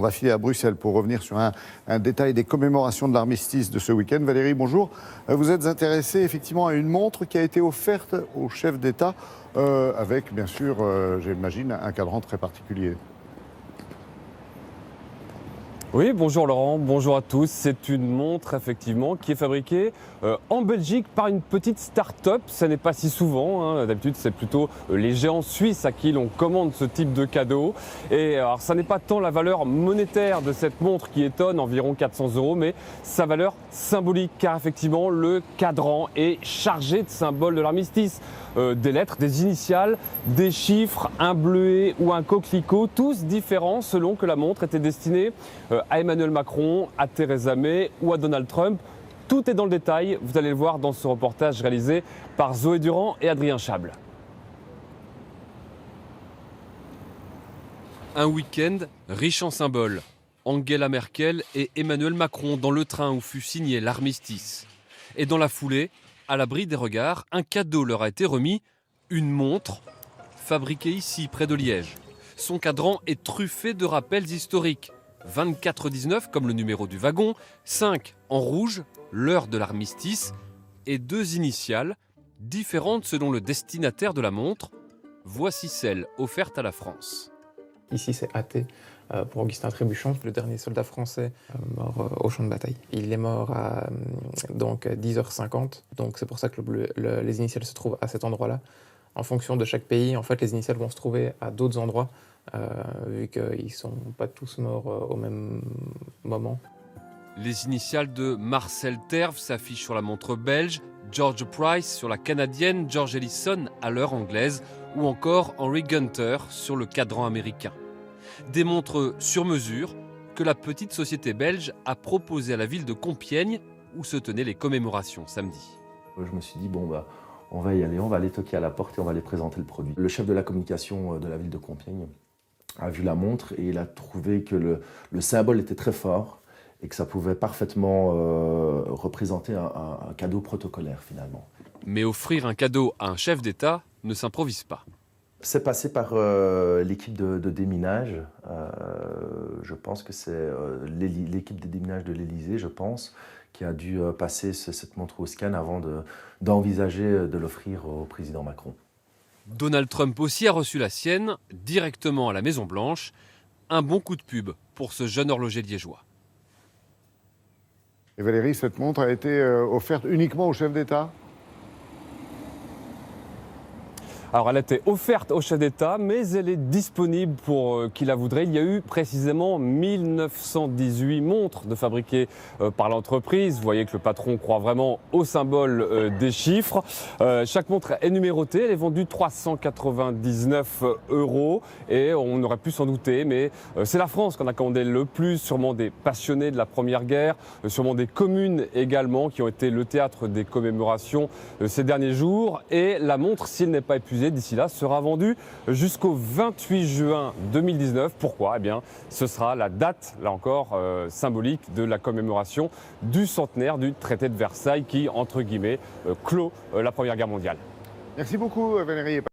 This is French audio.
On va filer à Bruxelles pour revenir sur un détail des commémorations de l'armistice de ce week-end. Valérie, bonjour. Vous êtes intéressée effectivement à une montre qui a été offerte au chef d'État avec, bien sûr, j'imagine, un cadran très particulier. Oui, bonjour Laurent, bonjour à tous. C'est une montre effectivement qui est fabriquée en Belgique par une petite start-up. Ça n'est pas si souvent, hein. D'habitude c'est plutôt les géants suisses à qui l'on commande ce type de cadeau. Et alors ça n'est pas tant la valeur monétaire de cette montre qui étonne, environ 400 €, mais sa valeur symbolique, car effectivement le cadran est chargé de symboles de l'armistice. Des lettres, des initiales, des chiffres, un bleuet ou un coquelicot, tous différents selon que la montre était destinée à Emmanuel Macron, à Theresa May ou à Donald Trump. Tout est dans le détail, vous allez le voir dans ce reportage réalisé par Zoé Durand et Adrien Chable. Un week-end riche en symboles. Angela Merkel et Emmanuel Macron dans le train où fut signé l'armistice. Et dans la foulée, à l'abri des regards, un cadeau leur a été remis, une montre, fabriquée ici, près de Liège. Son cadran est truffé de rappels historiques. 24-19 comme le numéro du wagon, 5 en rouge, l'heure de l'armistice, et 2 initiales, différentes selon le destinataire de la montre. Voici celle offerte à la France. Ici c'est AT pour Augustin Trébuchon, le dernier soldat français mort au champ de bataille. Il est mort à 10h50, donc c'est pour ça que les initiales se trouvent à cet endroit-là. En fonction de chaque pays, en fait, les initiales vont se trouver à d'autres endroits, vu qu'ils ne sont pas tous morts au même moment. Les initiales de Marcel Terve s'affichent sur la montre belge, George Price sur la canadienne, George Ellison à l'heure anglaise, ou encore Henry Gunter sur le cadran américain. Des montres sur mesure que la petite société belge a proposées à la ville de Compiègne, où se tenaient les commémorations samedi. Je me suis dit, on va y aller, on va aller toquer à la porte et on va aller présenter le produit. Le chef de la communication de la ville de Compiègne a vu la montre et il a trouvé que le symbole était très fort et que ça pouvait parfaitement représenter un cadeau protocolaire finalement. Mais offrir un cadeau à un chef d'État ne s'improvise pas. C'est passé par l'équipe de déminage. Je pense que c'est l'équipe de déminage de l'Élysée, je pense, qui a dû passer cette montre au scan avant d'envisager de l'offrir au président Macron. Donald Trump aussi a reçu la sienne, directement à la Maison-Blanche. Un bon coup de pub pour ce jeune horloger liégeois. Et Valérie, cette montre a été offerte uniquement au chef d'État ? Alors elle a été offerte au chef d'État, mais elle est disponible pour qui la voudrait. Il y a eu précisément 1918 montres de fabriquées par l'entreprise. Vous voyez que le patron croit vraiment au symbole des chiffres. Chaque montre est numérotée, elle est vendue 399 € et on aurait pu s'en douter, mais c'est la France qu'on a commandé le plus, sûrement des passionnés de la Première Guerre, sûrement des communes également qui ont été le théâtre des commémorations ces derniers jours. Et la montre, s'il n'est pas épuisé, d'ici là, sera vendu jusqu'au 28 juin 2019. Pourquoi ? Eh bien, ce sera la date, là encore, symbolique de la commémoration du centenaire du traité de Versailles qui, entre guillemets, clôt la Première Guerre mondiale. Merci beaucoup Valérie.